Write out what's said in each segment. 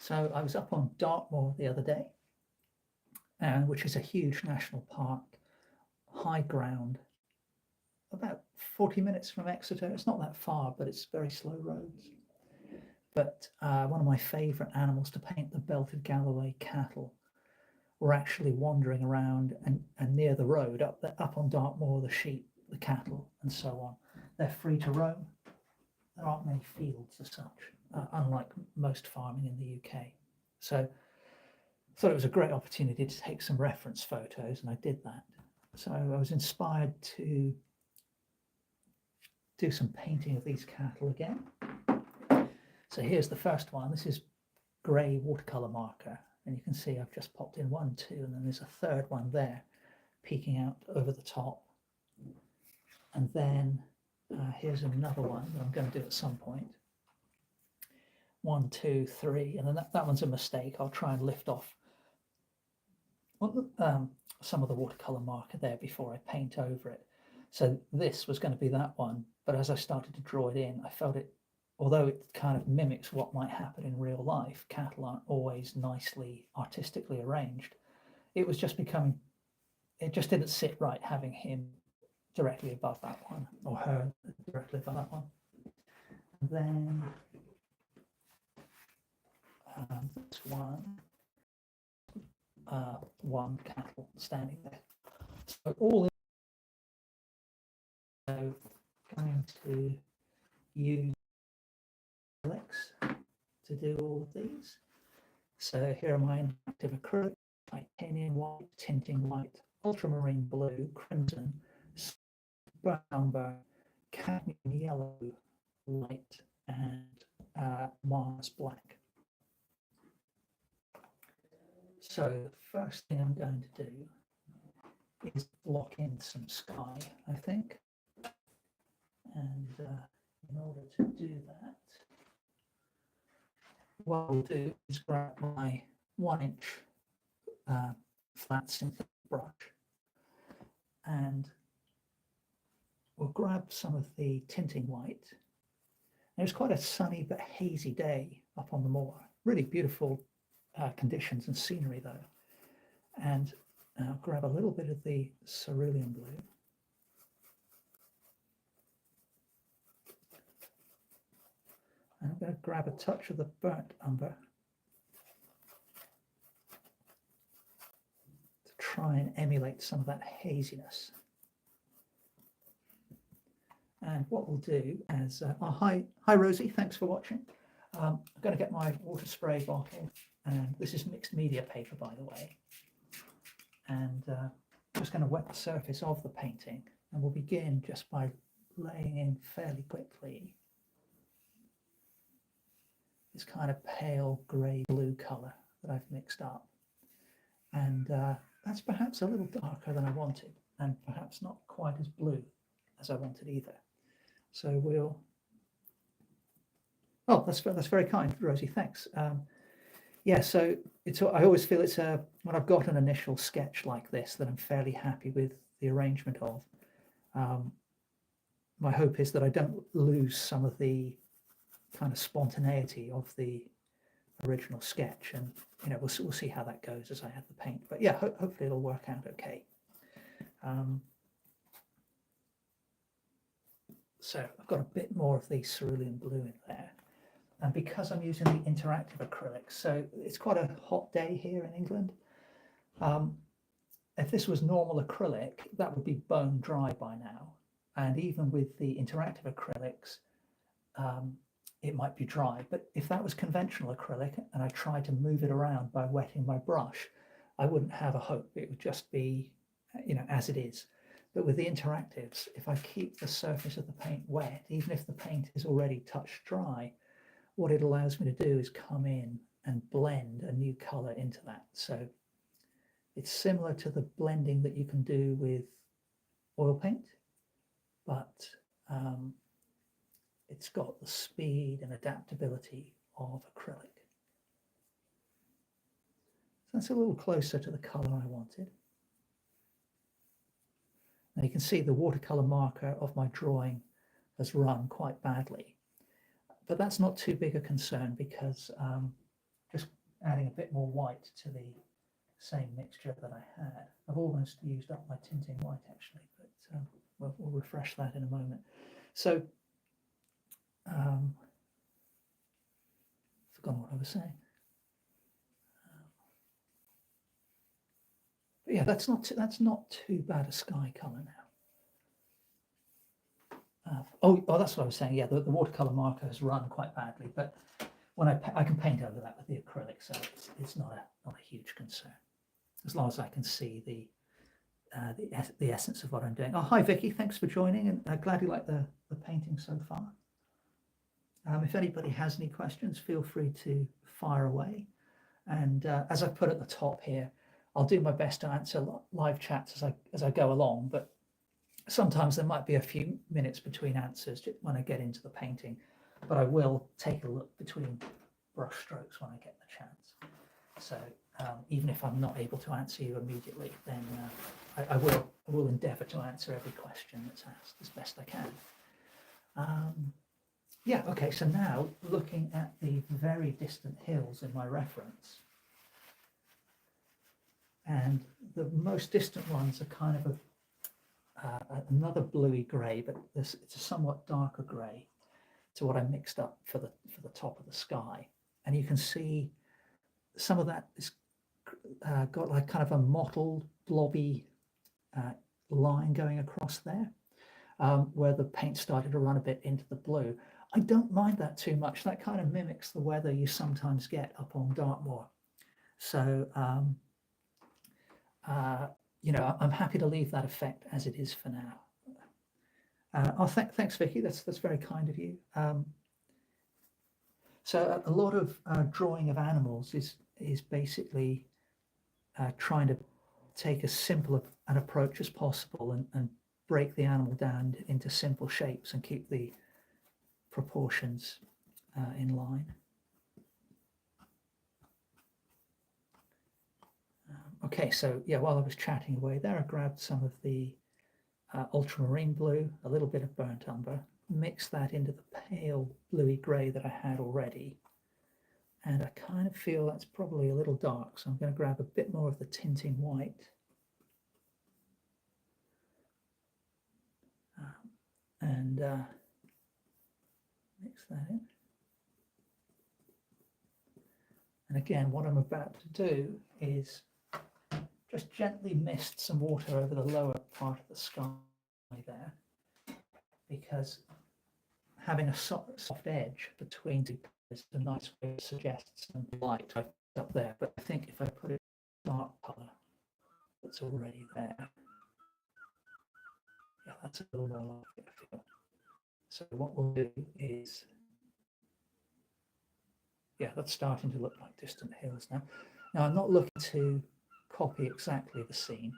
So I was up on Dartmoor the other day, which is a huge national park, high ground, about 40 minutes from Exeter. It's not that far, but it's very slow roads. But one of my favourite animals to paint, the belted Galloway cattle, were actually wandering around and near the road, up on Dartmoor, the sheep, the cattle, and so on. They're free to roam. There aren't many fields as such, unlike most farming in the UK. So I thought it was a great opportunity to take some reference photos, and I did that. So I was inspired to do some painting of these cattle again. So here's the first one. This is grey watercolour marker, and you can see I've just popped in 1, 2, and then there's a third one there peeking out over the top. And then here's another one that I'm going to do at some point. 1, 2, 3, and then that one's a mistake. I'll try and lift off some of the watercolour marker there before I paint over it. So this was going to be that one, but as I started to draw it in, I felt it, although it kind of mimics what might happen in real life, cattle aren't always nicely artistically arranged. It was just becoming, it just didn't sit right having him directly above that one, or her directly above that one. And then this one cattle standing there. So all in, going to use acrylics to do all of these. So here are my interactive acrylic: titanium white, tinting white, ultramarine blue, crimson, brown umber, cadmium yellow, light, and Mars black. So the first thing I'm going to do is block in some sky, I think. And in order to do that, what I'll do is grab my 1-inch flat synthetic brush, and we'll grab some of the tinting white. It was quite a sunny but hazy day up on the moor. Really beautiful conditions and scenery though. And I'll grab a little bit of the cerulean blue. And I'm going to grab a touch of the burnt umber to try and emulate some of that haziness. And what we'll do is, hi Rosie, thanks for watching. I'm going to get my water spray bottle, and this is mixed media paper, by the way. And just going to wet the surface of the painting, and we'll begin just by laying in fairly quickly this kind of pale grey blue colour that I've mixed up. And that's perhaps a little darker than I wanted, and perhaps not quite as blue as I wanted either. So we'll, oh, that's very kind, Rosie, thanks. Yeah, so I always feel it's when I've got an initial sketch like this that I'm fairly happy with the arrangement of. My hope is that I don't lose some of the kind of spontaneity of the original sketch, and we'll see how that goes as I add the paint. But yeah, hopefully it'll work out okay. So I've got a bit more of the cerulean blue in there. And because I'm using the interactive acrylics, so it's quite a hot day here in England. If this was normal acrylic, that would be bone dry by now. And even with the interactive acrylics, it might be dry. But if that was conventional acrylic and I tried to move it around by wetting my brush, I wouldn't have a hope. It would just be, as it is. But with the interactives, if I keep the surface of the paint wet, even if the paint is already touch dry, what it allows me to do is come in and blend a new color into that. So it's similar to the blending that you can do with oil paint, but it's got the speed and adaptability of acrylic. So that's a little closer to the color I wanted. Now you can see the watercolor marker of my drawing has run quite badly, but that's not too big a concern because just adding a bit more white to the same mixture that I had. I've almost used up my tinting white actually, but we'll refresh that in a moment. So, forgotten what I was saying. But yeah, that's not too bad a sky color now. Oh, that's what I was saying. Yeah, the watercolor marker has run quite badly, but when I can paint over that with the acrylic, so it's not a huge concern, as long as I can see the essence of what I'm doing. Oh, hi Vicky, thanks for joining, and glad you like the painting so far. If anybody has any questions, feel free to fire away. And as I put at the top here, I'll do my best to answer live chats as I go along, but sometimes there might be a few minutes between answers when I get into the painting, but I will take a look between brush strokes when I get the chance. So even if I'm not able to answer you immediately, then I will endeavour to answer every question that's asked as best I can. Yeah, okay, so now looking at the very distant hills in my reference, and the most distant ones are kind of another bluey grey, but it's a somewhat darker grey to what I mixed up for the top of the sky. And you can see some of that is got like kind of a mottled, blobby line going across there, where the paint started to run a bit into the blue. I don't mind that too much. That kind of mimics the weather you sometimes get up on Dartmoor. So, you know, I'm happy to leave that effect as it is for now. Oh, thanks, Vicky. That's very kind of you. So a lot of drawing of animals is basically trying to take as simple an approach as possible and break the animal down into simple shapes and keep the proportions in line. Okay, so yeah, while I was chatting away there, I grabbed some of the ultramarine blue, a little bit of burnt umber, mixed that into the pale bluey grey that I had already. And I kind of feel that's probably a little dark, so I'm going to grab a bit more of the tinting white. And mix that in. And again, what I'm about to do is just gently mist some water over the lower part of the sky there, because having a soft edge between two is a nice way to suggest some light up there. But I think if I put a dark colour that's already there, yeah, that's a little more like it, I feel. So what we'll do is, yeah, that's starting to look like distant hills now. Now I'm not looking to copy exactly the scene,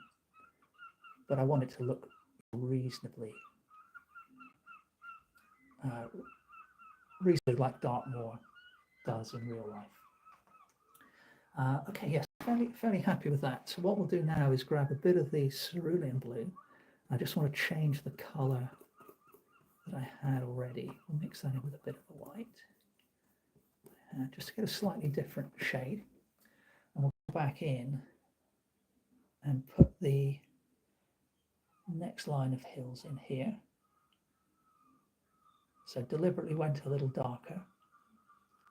but I want it to look reasonably like Dartmoor does in real life. Okay, yes, fairly happy with that. So what we'll do now is grab a bit of the cerulean blue. I just want to change the colour that I had already. We'll mix that in with a bit of the white, just to get a slightly different shade. And we'll go back in and put the next line of hills in here. So deliberately went a little darker,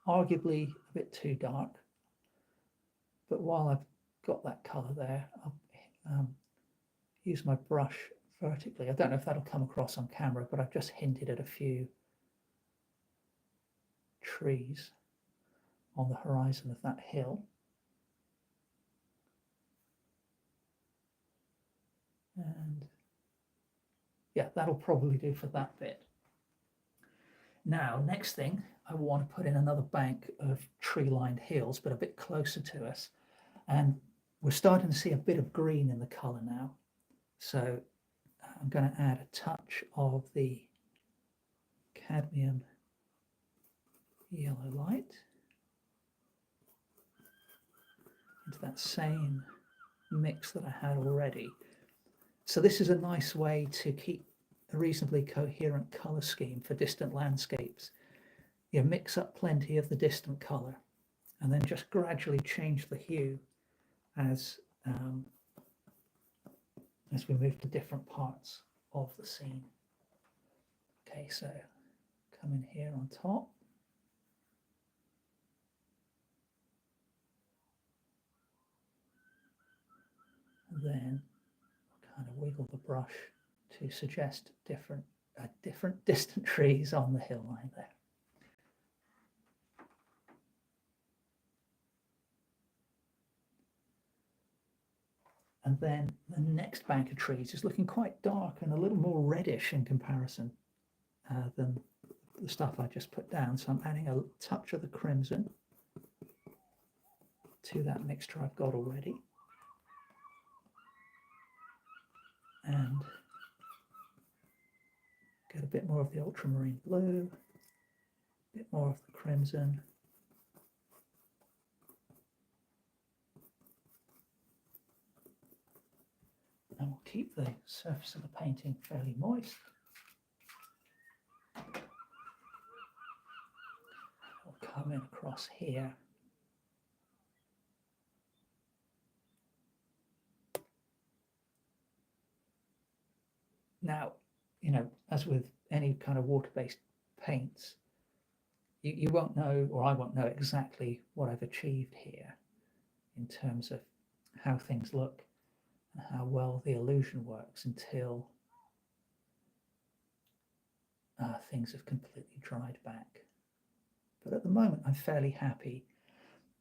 arguably a bit too dark. But while I've got that colour there, I'll use my brush vertically. I don't know if that'll come across on camera, but I've just hinted at a few trees on the horizon of that hill. And yeah, that'll probably do for that bit. Now, next thing, I want to put in another bank of tree-lined hills, but a bit closer to us. And we're starting to see a bit of green in the colour now. So I'm going to add a touch of the cadmium yellow light into that same mix that I had already. So this is a nice way to keep a reasonably coherent colour scheme for distant landscapes. You mix up plenty of the distant colour, and then just gradually change the hue as we move to different parts of the scene. Okay, so come in here on top. And then kind of wiggle the brush to suggest different distant trees on the hill line there. And then the next bank of trees is looking quite dark and a little more reddish in comparison than the stuff I just put down. So I'm adding a touch of the crimson to that mixture I've got already. And get a bit more of the ultramarine blue, a bit more of the crimson. And we'll keep the surface of the painting fairly moist. We'll come in across here. Now, you know, as with any kind of water-based paints, you won't know, or I won't know exactly what I've achieved here in terms of how things look and how well the illusion works until things have completely dried back. But at the moment, I'm fairly happy.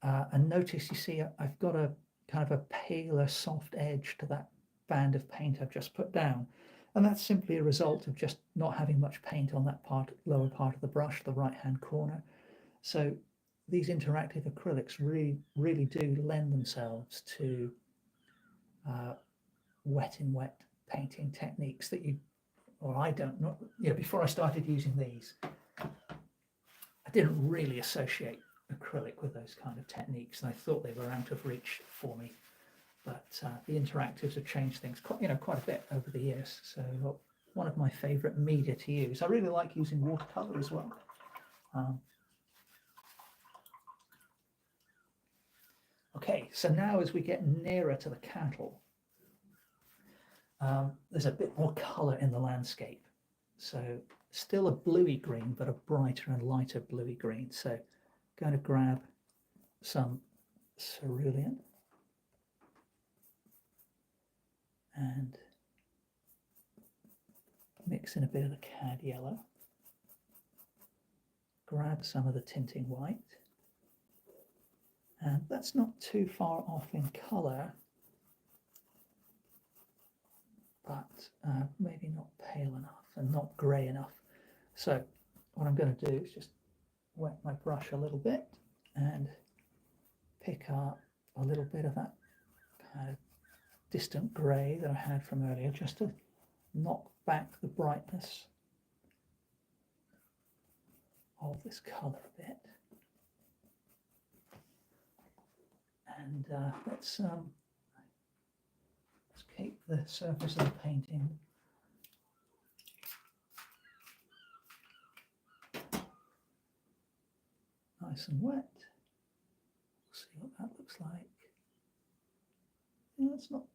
And notice, you see, I've got a kind of a paler, soft edge to that band of paint I've just put down. And that's simply a result of just not having much paint on that lower part of the brush, the right-hand corner. So these interactive acrylics really do lend themselves to wet in wet painting techniques that I don't know. You know, before I started using these, I didn't really associate acrylic with those kind of techniques, and I thought they were out of reach for me. But the interactives have changed things quite a bit over the years. So one of my favourite media to use. I really like using watercolour as well. Okay, so now as we get nearer to the cattle, there's a bit more colour in the landscape. So still a bluey green, but a brighter and lighter bluey green. So going to grab some cerulean and mix in a bit of the cad yellow. Grab some of the tinting white. And that's not too far off in colour, but maybe not pale enough and not grey enough. So what I'm going to do is just wet my brush a little bit and pick up a little bit of that kind of distant grey that I had from earlier, just to knock back the brightness of this colour a bit. And let's keep the surface of the painting nice and wet. We'll see what that looks like. Yeah, it's not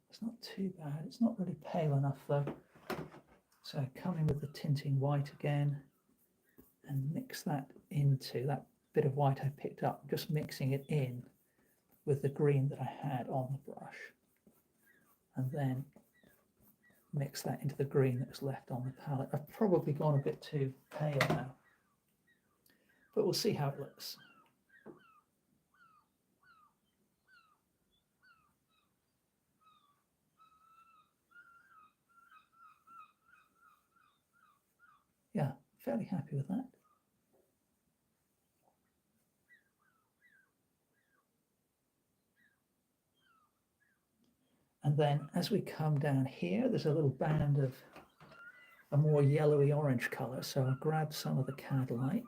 too bad. It's not really pale enough though. So come in with the tinting white again and mix that into that bit of white I picked up, just mixing it in with the green that I had on the brush, and then mix that into the green that was left on the palette. I've probably gone a bit too pale now, but we'll see how it looks. Yeah, fairly happy with that. And then as we come down here, there's a little band of a more yellowy orange color. So I'll grab some of the cad light,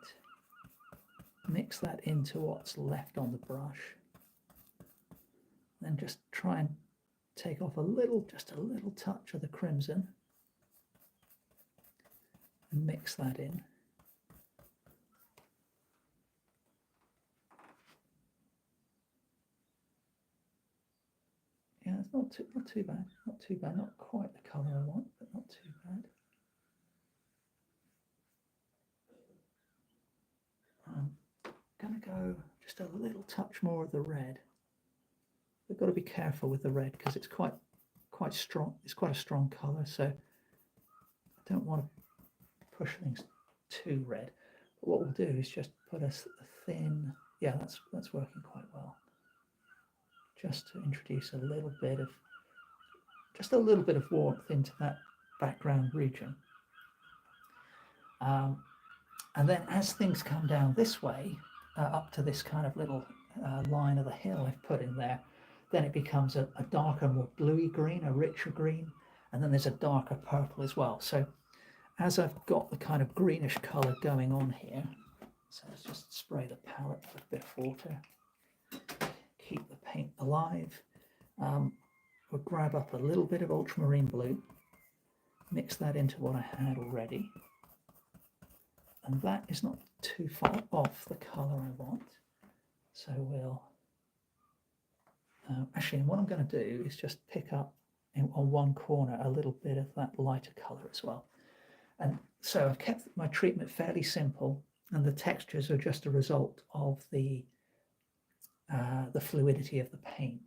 mix that into what's left on the brush, then just try and take off just a little touch of the crimson and mix that in. it's not too bad, not too bad, not quite the colour I want, but not too bad. I'm going to go just a little touch more of the red. We've got to be careful with the red because it's quite strong. It's quite a strong colour, so I don't want to push things too red. But what we'll do is just put a thin. Yeah, that's working quite well. Just to introduce a little bit of warmth into that background region. And then as things come down this way, up to this kind of little line of the hill I've put in there, then it becomes a darker, more bluey green, a richer green, and then there's a darker purple as well. So as I've got the kind of greenish colour going on here, so let's just spray the palette with a bit of water, keep the paint alive. We'll grab up a little bit of ultramarine blue, mix that into what I had already, and that is not too far off the colour I want. So we'll actually, and what I'm going to do is just pick up on one corner a little bit of that lighter colour as well. And so I've kept my treatment fairly simple, and the textures are just a result of the fluidity of the paint.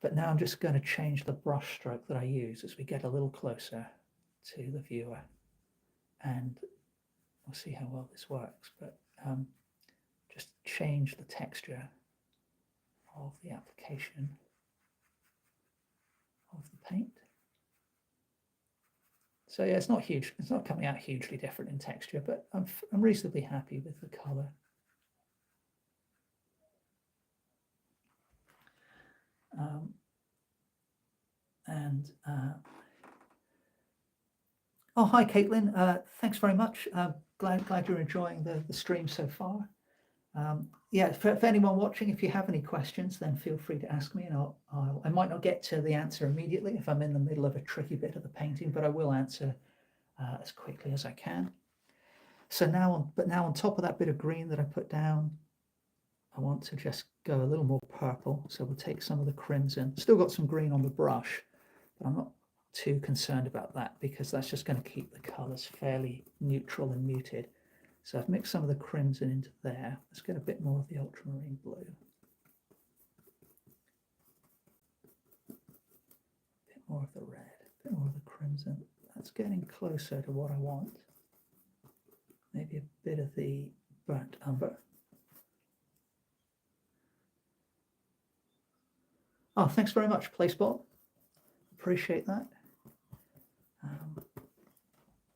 But now I'm just going to change the brush stroke that I use as we get a little closer to the viewer, and we'll see how well this works. But just change the texture of the application of the paint. So yeah, it's not huge. It's not coming out hugely different in texture, but I'm reasonably happy with the colour. Oh, hi, Caitlin. Thanks very much. Glad you're enjoying the stream so far. Yeah, for anyone watching, if you have any questions, then feel free to ask me, and I might not get to the answer immediately if I'm in the middle of a tricky bit of the painting, but I will answer as quickly as I can. So now on top of that bit of green that I put down, I want to just go a little more purple. So we'll take some of the crimson. Still got some green on the brush, but I'm not too concerned about that because that's just going to keep the colours fairly neutral and muted. So I've mixed some of the crimson into there. Let's get a bit more of the ultramarine blue. A bit more of the red, a bit more of the crimson. That's getting closer to what I want. Maybe a bit of the burnt umber. Oh, thanks very much, Placebot. Appreciate that.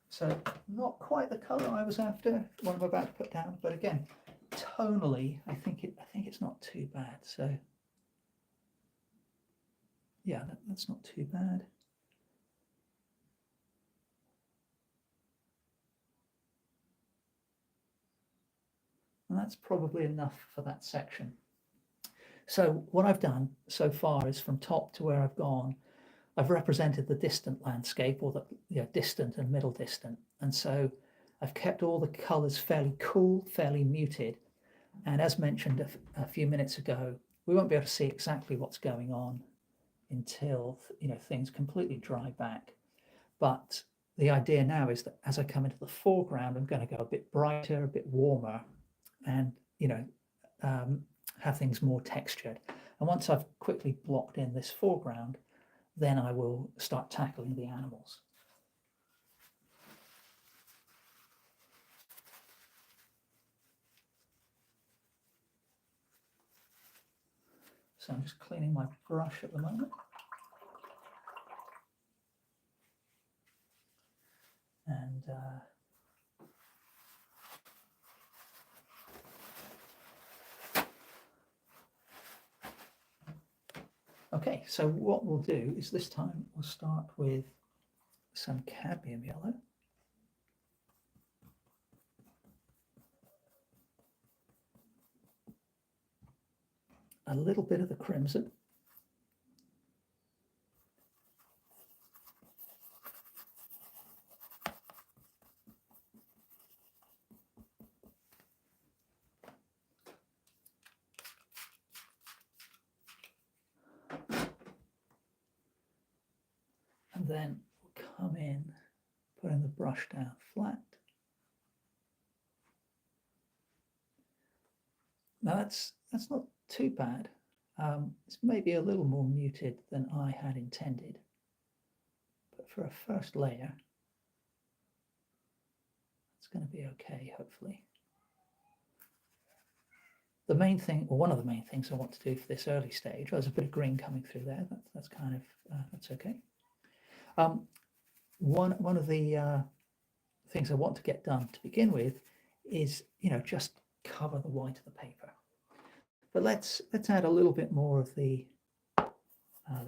So not quite the colour I was after, what I'm about to put down, but again, tonally, I think it's not too bad. So yeah, that's not too bad. And that's probably enough for that section. So what I've done so far is from top to where I've gone, I've represented the distant landscape, or the distant and middle distant. And so I've kept all the colours fairly cool, fairly muted. And as mentioned a few minutes ago, we won't be able to see exactly what's going on until things completely dry back. But the idea now is that as I come into the foreground, I'm going to go a bit brighter, a bit warmer, and have things more textured. And once I've quickly blocked in this foreground, then I will start tackling the animals. So I'm just cleaning my brush at the moment. And okay, so what we'll do is this time we'll start with some cadmium yellow. A little bit of the crimson. And then we'll come in, putting the brush down flat. Now that's not too bad. It's maybe a little more muted than I had intended, but for a first layer, it's going to be okay, hopefully. The main thing, or one of the main things I want to do for this early stage, there's a bit of green coming through there. That's kind of that's okay. One of the things I want to get done to begin with is, just cover the white of the paper. But let's add a little bit more of the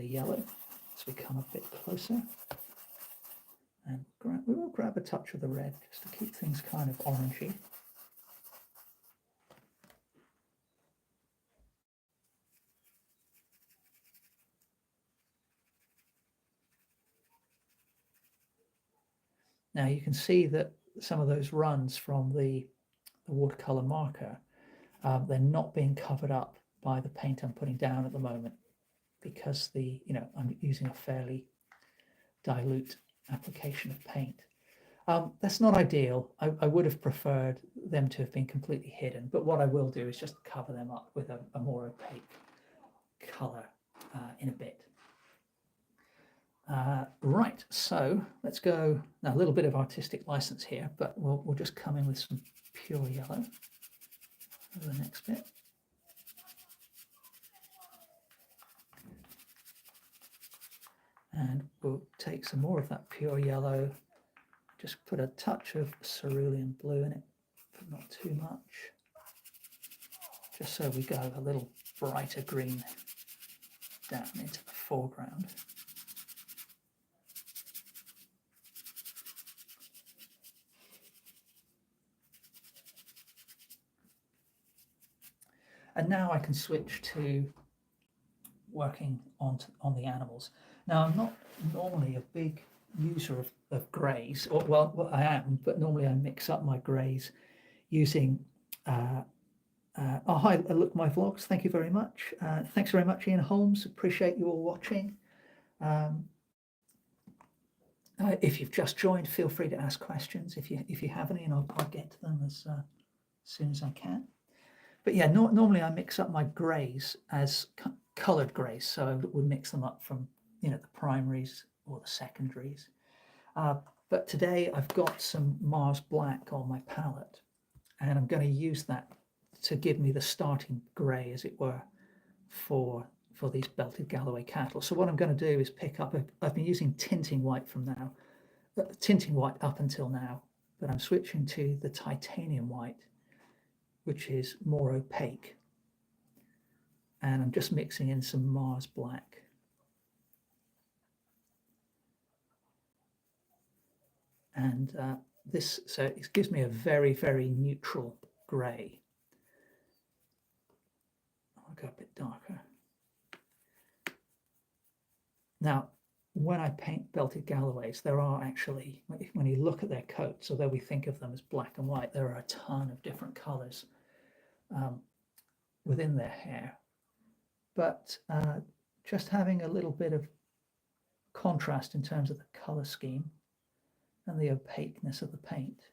yellow as we come a bit closer, and we will grab a touch of the red just to keep things kind of orangey. Now you can see that some of those runs from the watercolor marker, they're not being covered up by the paint I'm putting down at the moment, because I'm using a fairly dilute application of paint. That's not ideal. I would have preferred them to have been completely hidden, but what I will do is just cover them up with a more opaque color in a bit. Right, so let's go now. A little bit of artistic license here, but we'll just come in with some pure yellow for the next bit. And we'll take some more of that pure yellow, just put a touch of cerulean blue in it, but not too much, just so we go a little brighter green down into the foreground. And now I can switch to working on the animals. Now, I'm not normally a big user of greys, or well, I am, but normally I mix up my greys using oh, hi, look, my vlogs, thank you very much. Thanks very much, Ian Holmes, appreciate you all watching. If you've just joined, feel free to ask questions if you have any, and I'll get to them as soon as I can. But yeah, normally I mix up my greys as colored greys, so I would mix them up from the primaries or the secondaries. But today I've got some Mars Black on my palette, and I'm going to use that to give me the starting grey, as it were, for these belted Galloway cattle. So what I'm going to do is pick up, I've been using tinting white tinting white up until now, but I'm switching to the titanium white, which is more opaque. And I'm just mixing in some Mars Black. And so it gives me a very, very neutral grey. I'll go a bit darker. Now, when I paint belted Galloways, there are actually, when you look at their coats, although we think of them as black and white, there are a ton of different colours within their hair. But just having a little bit of contrast in terms of the colour scheme and the opaqueness of the paint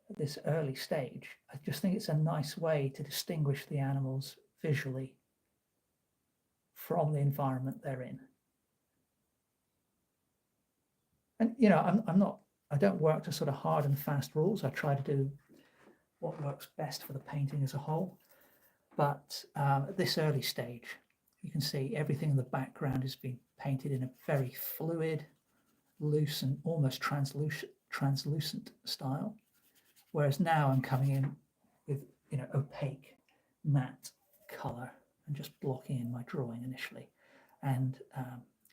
at this early stage, I just think it's a nice way to distinguish the animals visually from the environment they're in. And I don't work to sort of hard and fast rules. I try to do what works best for the painting as a whole. But at this early stage, you can see everything in the background has been painted in a very fluid, loose, and almost translucent style. Whereas now I'm coming in with opaque, matte color and just blocking in my drawing initially. And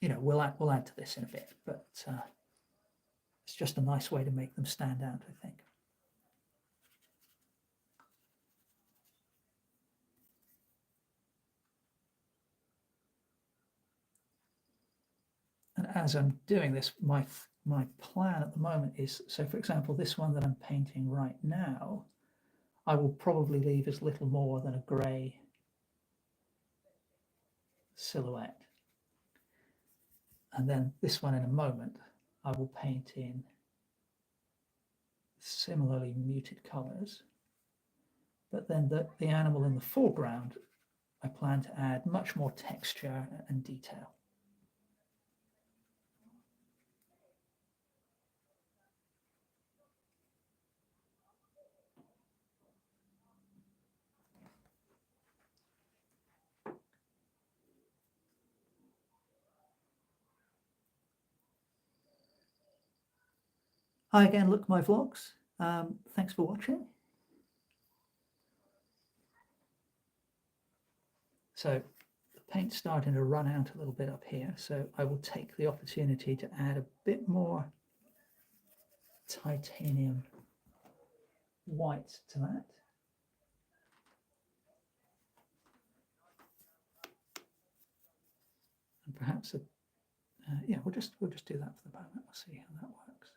we'll add to this in a bit, but it's just a nice way to make them stand out, I think. And as I'm doing this, my plan at the moment is, so for example, this one that I'm painting right now, I will probably leave as little more than a grey silhouette. And then this one in a moment, I will paint in similarly muted colors. But then the animal in the foreground, I plan to add much more texture and detail. Hi again, look my vlogs. Thanks for watching. So the paint's starting to run out a little bit up here, so I will take the opportunity to add a bit more titanium white to that. And perhaps yeah, we'll just do that for the moment. We'll see how that works.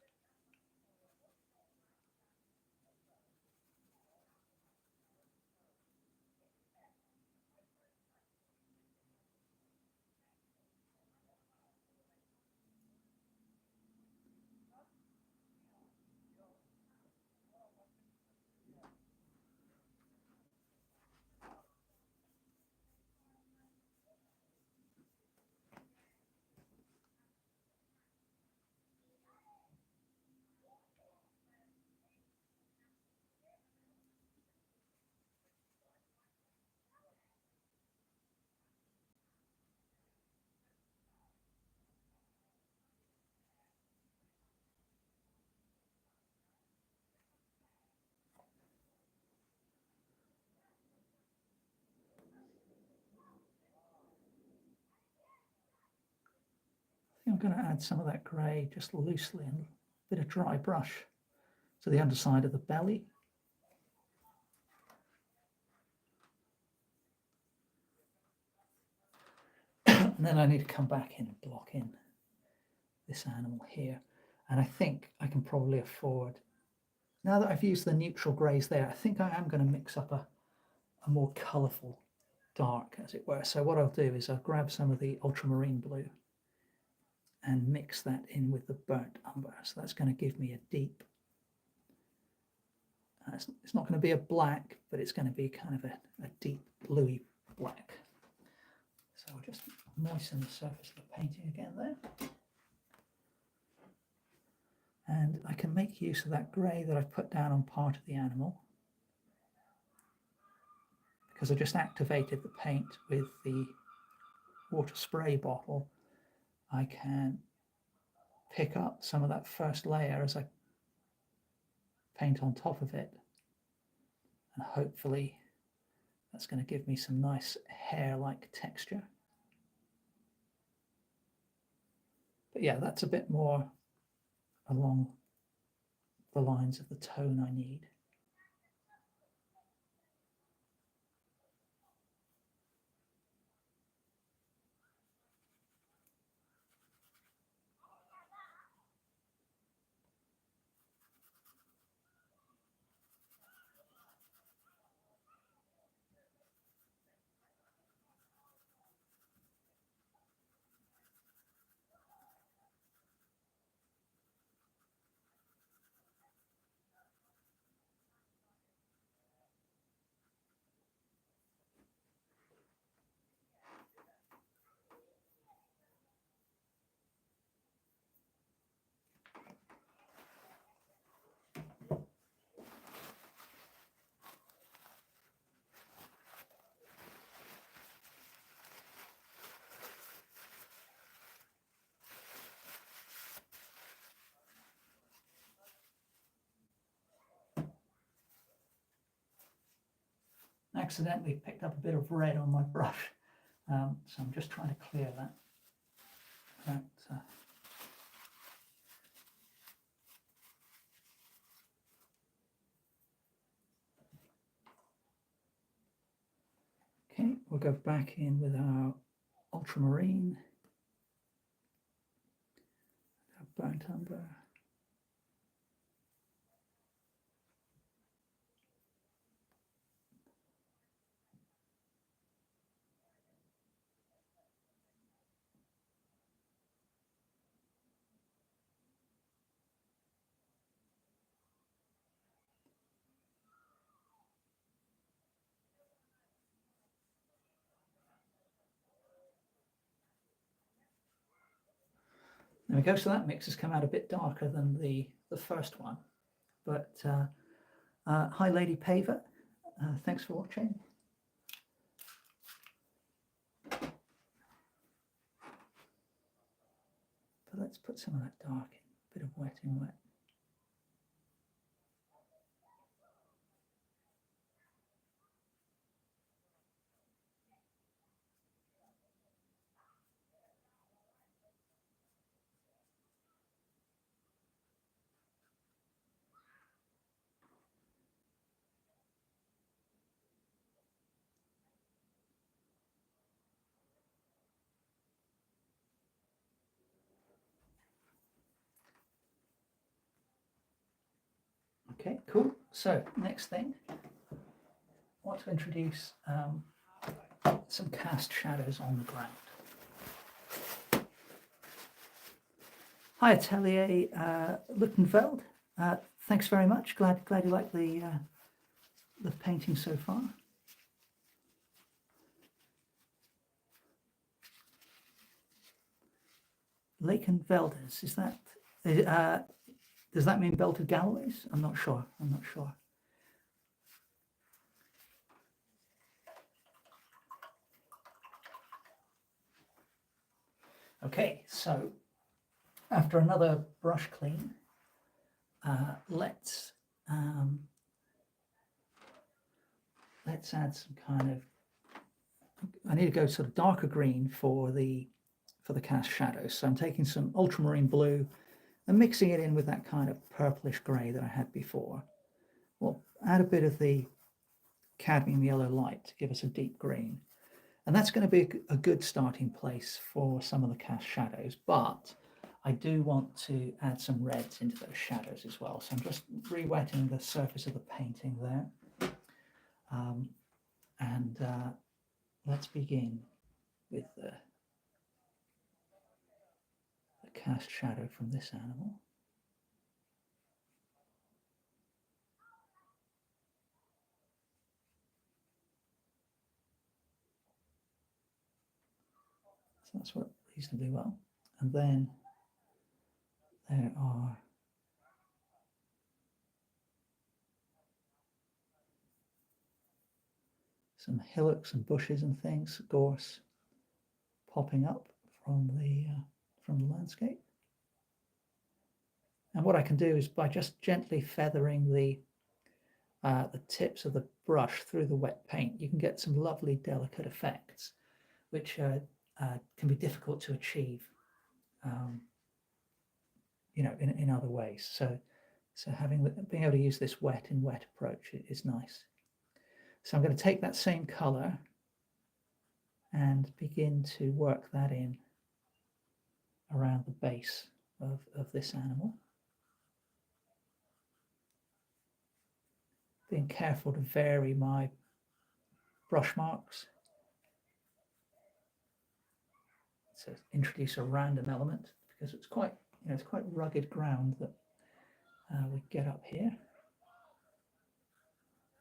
I think I'm going to add some of that grey just loosely and a bit of dry brush to the underside of the belly. And then I need to come back in and block in this animal here. And I think I can probably afford, now that I've used the neutral greys there, I think I am going to mix up a more colourful dark, as it were. So what I'll do is I'll grab some of the ultramarine blue and mix that in with the burnt umber. So that's going to give me a deep, it's not going to be a black, but it's going to be kind of a deep bluey black. So I'll just moisten the surface of the painting again there. And I can make use of that grey that I've put down on part of the animal, because I just activated the paint with the water spray bottle. I can pick up some of that first layer as I paint on top of it, and hopefully that's going to give me some nice hair-like texture. But yeah, that's a bit more along the lines of the tone I need. Accidentally picked up a bit of red on my brush, so I'm just trying to clear that. Okay, we'll go back in with our ultramarine, our burnt umber. There we go. So that mix has come out a bit darker than the first one. But hi, Lady Paver. Thanks for watching. But let's put some of that dark in, a bit of wet in wet. Okay, cool. So next thing, I want to introduce some cast shadows on the ground. Hi, Atelier Luttenfeld. Thanks very much. Glad you like the painting so far. Lakenvelders, is that does that mean belted galloways? I'm not sure. Okay, so after another brush clean, let's add some kind of. I need to go sort of darker green for the cast shadows. So I'm taking some ultramarine blue and mixing it in with that kind of purplish grey that I had before. We'll add a bit of the cadmium yellow light to give us a deep green. And that's going to be a good starting place for some of the cast shadows, but I do want to add some reds into those shadows as well. So I'm just re-wetting the surface of the painting there. Let's begin with the cast shadow from this animal. So that's worked reasonably well. And then there are some hillocks and bushes and things, gorse, popping up from the landscape. And what I can do is by just gently feathering the tips of the brush through the wet paint, you can get some lovely delicate effects, which can be difficult to achieve, in other ways. So being able to use this wet in wet approach is nice. So I'm going to take that same color and begin to work that in around the base of this animal. Being careful to vary my brush marks. So introduce a random element because it's quite rugged ground that we get up here,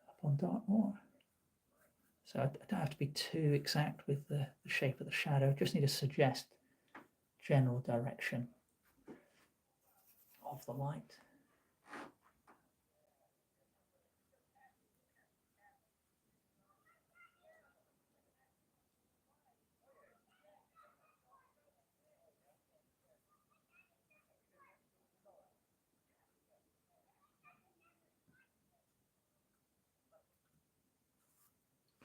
up on Dartmoor. So I don't have to be too exact with the shape of the shadow. I just need to suggest general direction of the light.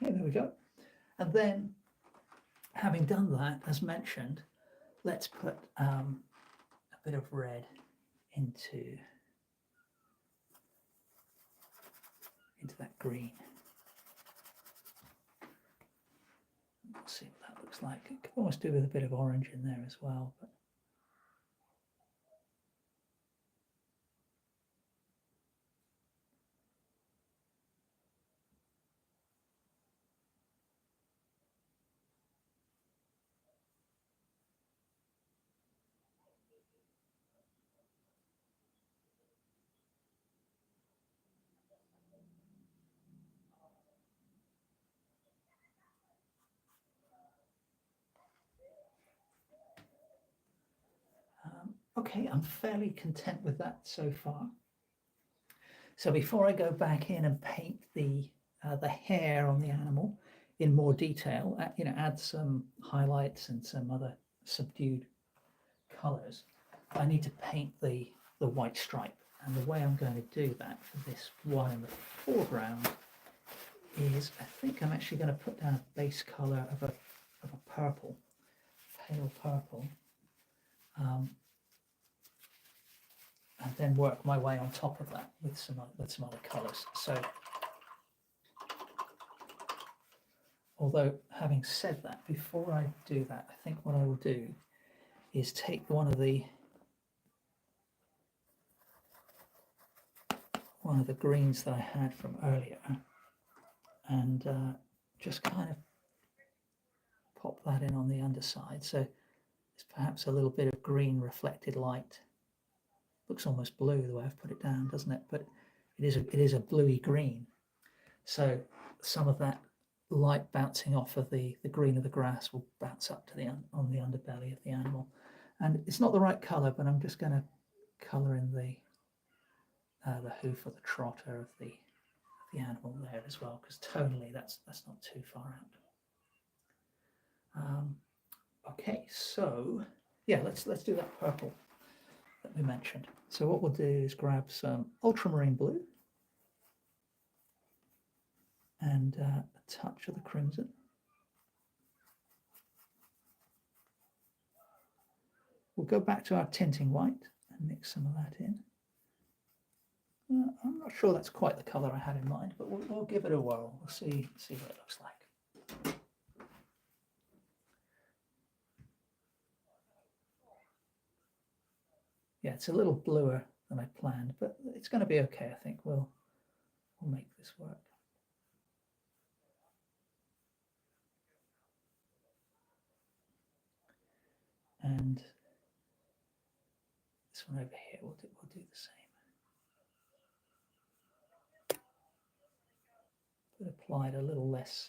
Okay, there we go. And then, having done that, as mentioned, let's put a bit of red into that green. We'll see what that looks like. It could almost do with a bit of orange in there as well. But Okay, I'm fairly content with that so far. So before I go back in and paint the hair on the animal in more detail, add some highlights and some other subdued colors, I need to paint the white stripe. And the way I'm going to do that for this one in the foreground is, I think I'm actually going to put down a base color of a purple, pale purple, and then work my way on top of that with some other colors. So, although having said that, before I do that, I think what I will do is take one of the greens that I had from earlier and just kind of pop that in on the underside. So it's perhaps a little bit of green reflected light. Looks almost blue the way I've put it down, doesn't it? But it is a bluey green. So some of that light bouncing off of the green of the grass will bounce up to on the underbelly of the animal. And it's not the right color, but I'm just going to color in the hoof or the trotter of the animal there as well, because tonally that's not too far out. Okay, so yeah, let's do that purple that we mentioned. So what we'll do is grab some ultramarine blue and a touch of the crimson. We'll go back to our tinting white and mix some of that in. I'm not sure that's quite the color I had in mind, but we'll give it a whirl. We'll see what it looks like. Yeah, it's a little bluer than I planned, but it's going to be okay. I think we'll make this work. And this one over here, we'll do the same. But applied a little less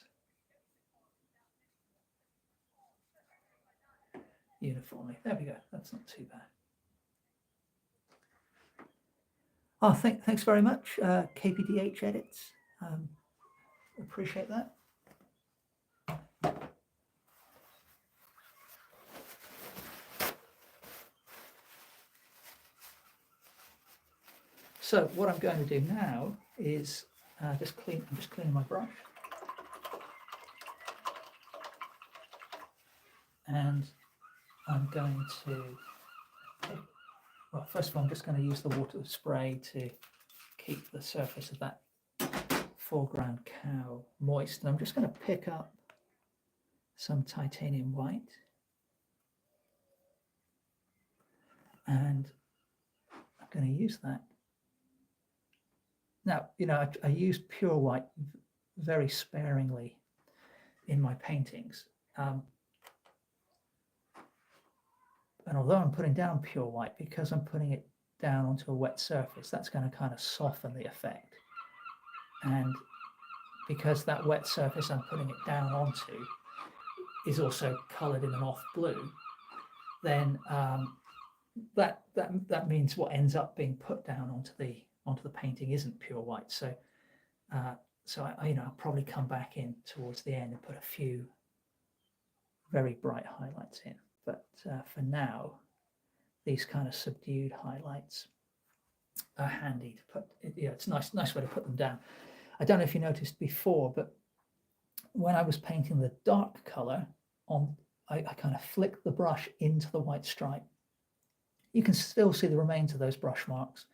uniformly. There we go. That's not too bad. Oh, thanks very much, KPDH Edits. Appreciate that. So what I'm going to do now is I'm just cleaning my brush. And I'm going to, well, first of all, I'm just going to use the water spray to keep the surface of that foreground cow moist. And I'm just going to pick up some titanium white. And I'm going to use that. Now, I use pure white very sparingly in my paintings. And although I'm putting down pure white, because I'm putting it down onto a wet surface, that's going to kind of soften the effect. And because that wet surface I'm putting it down onto is also colored in an off blue, then that means what ends up being put down onto the painting isn't pure white. So I'll probably come back in towards the end and put a few very bright highlights in. But for now, these kind of subdued highlights are handy to put. It's a nice way to put them down. I don't know if you noticed before, but when I was painting the dark color on, I kind of flicked the brush into the white stripe. You can still see the remains of those brush marks.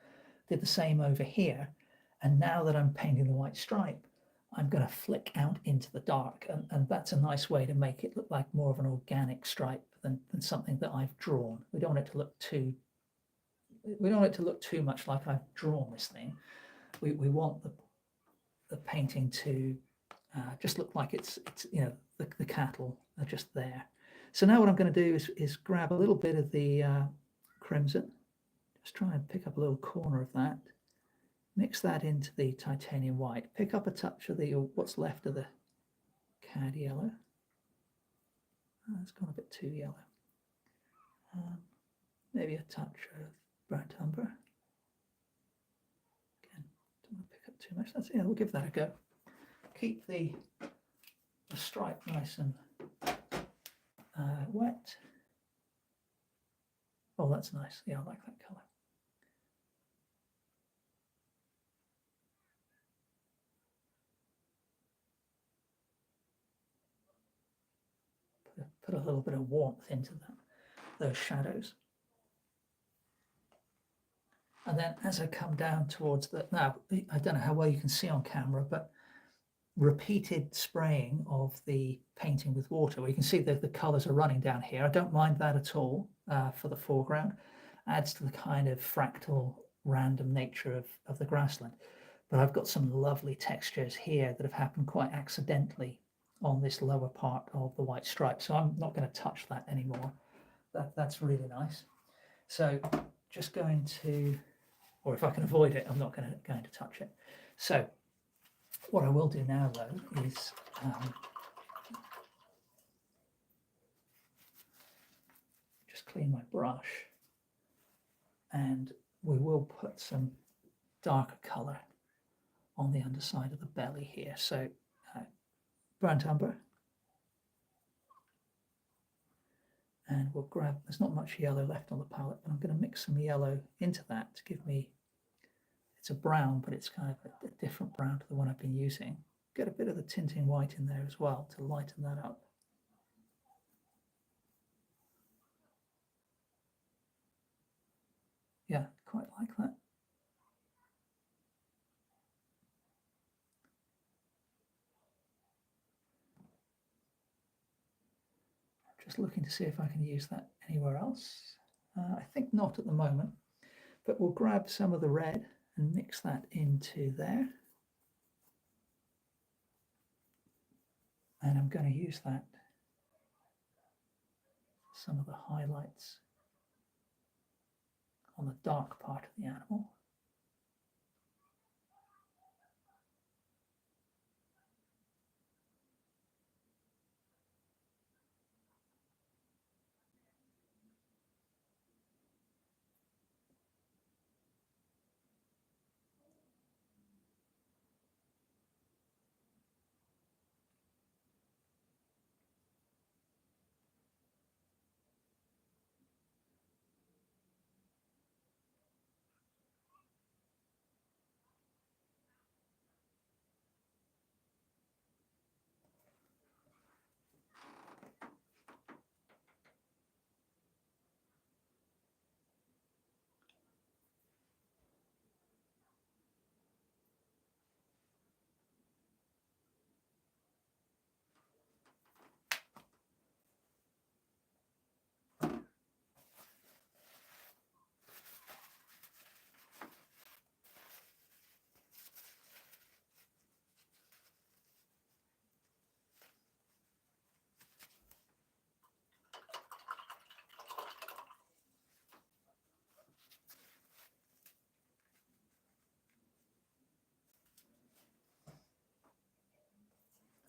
Did the same over here. And now that I'm painting the white stripe, I'm going to flick out into the dark. And that's a nice way to make it look like more of an organic stripe than something that I've drawn. We don't want it to look too much like I've drawn this thing. We want the painting to just look like it's the cattle are just there. So now what I'm going to do is grab a little bit of the crimson, just try and pick up a little corner of that, mix that into the titanium white, pick up a touch of what's left of the cad yellow. It's gone a bit too yellow. maybe a touch of burnt umber. Again, don't want to pick up too much. That's, yeah, we'll give that a go. Keep the stripe nice and wet. Oh, that's nice. Yeah, I like that colour. Put a little bit of warmth into those shadows. And then as I come down towards now, I don't know how well you can see on camera, but repeated spraying of the painting with water, where you can see that the colours are running down here. I don't mind that at all for the foreground. Adds to the kind of fractal random nature of the grassland. But I've got some lovely textures here that have happened quite accidentally on this lower part of the white stripe. So I'm not going to touch that anymore. That's really nice. So just going to, or if I can avoid it, I'm not going to touch it. So what I will do now, though, is just clean my brush, and we will put some darker colour on the underside of the belly here. So burnt umber, and we'll grab, there's not much yellow left on the palette, but I'm going to mix some yellow into that to give me, it's a brown, but it's kind of a different brown to the one I've been using. Get a bit of the tinting white in there as well to lighten that up. Yeah, quite like that. Just looking to see if I can use that anywhere else. I think not at the moment, but we'll grab some of the red and mix that into there. And I'm going to use that, some of the highlights on the dark part of the animal.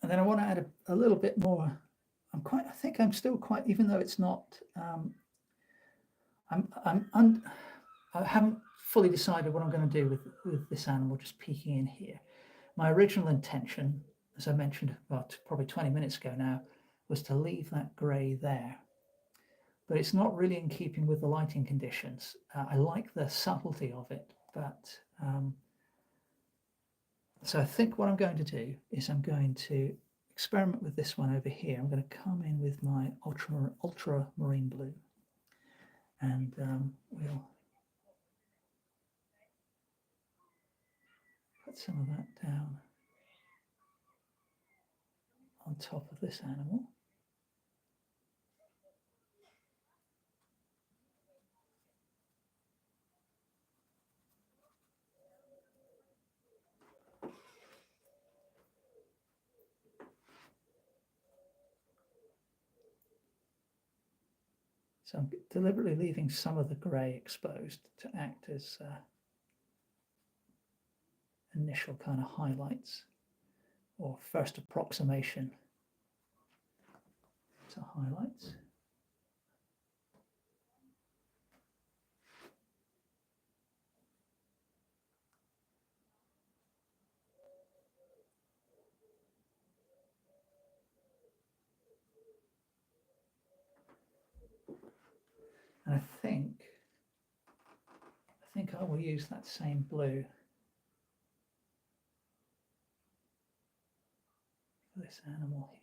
And then I want to add a little bit more. I think I'm still quite, even though it's not, I haven't fully decided what I'm going to do with this animal just peeking in here. My original intention, as I mentioned about probably 20 minutes ago now, was to leave that grey there. But it's not really in keeping with the lighting conditions. I like the subtlety of it, but so I think what I'm going to do is I'm going to experiment with this one over here. I'm going to come in with my ultramarine blue, and we'll put some of that down on top of this animal. So I'm deliberately leaving some of the grey exposed to act as initial kind of highlights or first approximation to highlights. we'll use that same blue for this animal here.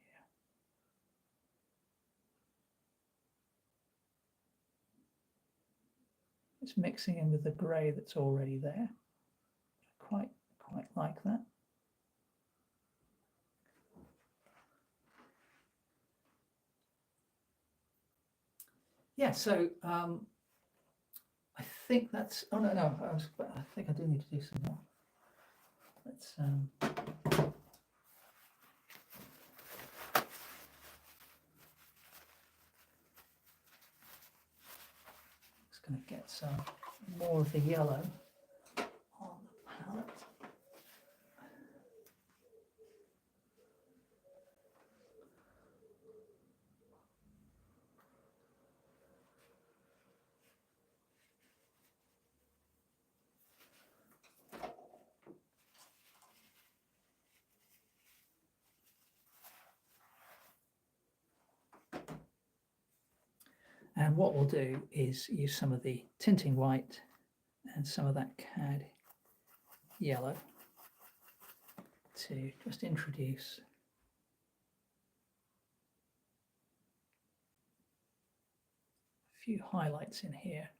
It's mixing in with the grey that's already there. Quite like that. Yeah, so I think that's, oh no, I think I do need to do some more. Let's just going to get some more of the yellow on the palette. And what we'll do is use some of the tinting white and some of that cad yellow to just introduce a few highlights in here.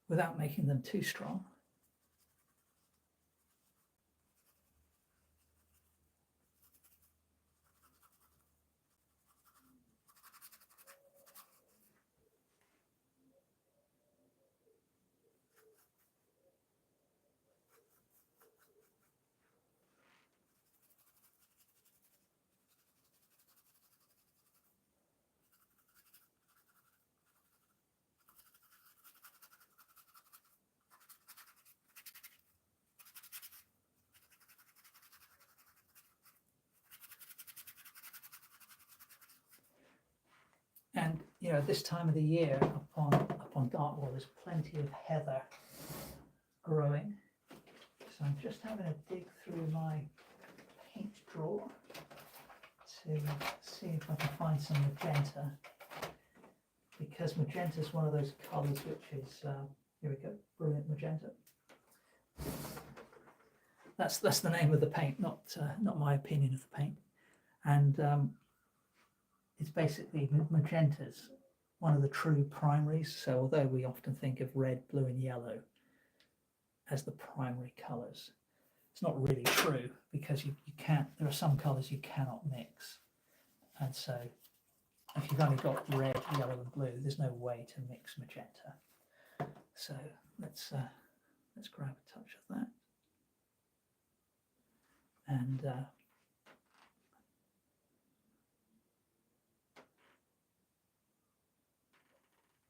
Without making them too strong. And you know, this time of the year up on Dartmoor, there's plenty of heather growing. So I'm just having a dig through my paint drawer to see if I can find some magenta, because magenta is one of those colours which is here we go, brilliant magenta. That's the name of the paint, not my opinion of the paint. And it's basically magenta's one of the true primaries. So although we often think of red, blue and yellow as the primary colours, it's not really true, because you can't, there are some colours you cannot mix. And so if you've only got red, yellow and blue, there's no way to mix magenta. So let's grab a touch of that. And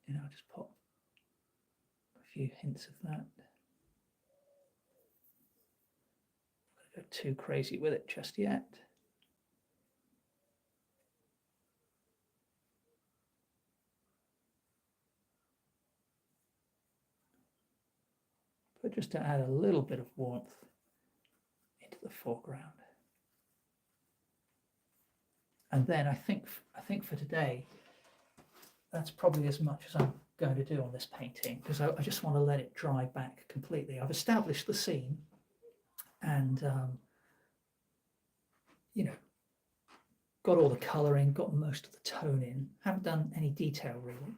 you know, just pop a few hints of that. Don't go too crazy with it just yet. But just to add a little bit of warmth into the foreground. And then I think for today, that's probably as much as I'm going to do on this painting, because I just want to let it dry back completely. I've established the scene and, you know, got all the colouring, got most of the tone in, haven't done any detail really,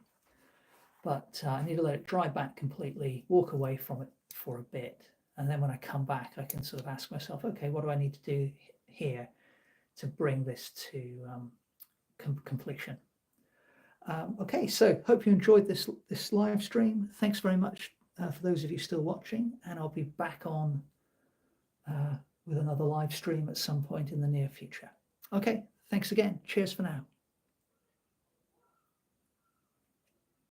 but I need to let it dry back completely, walk away from it for a bit. And then when I come back, I can sort of ask myself, okay, what do I need to do here to bring this to completion? Okay, so hope you enjoyed this live stream. Thanks very much for those of you still watching, and I'll be back on with another live stream at some point in the near future. Okay, thanks again. Cheers for now.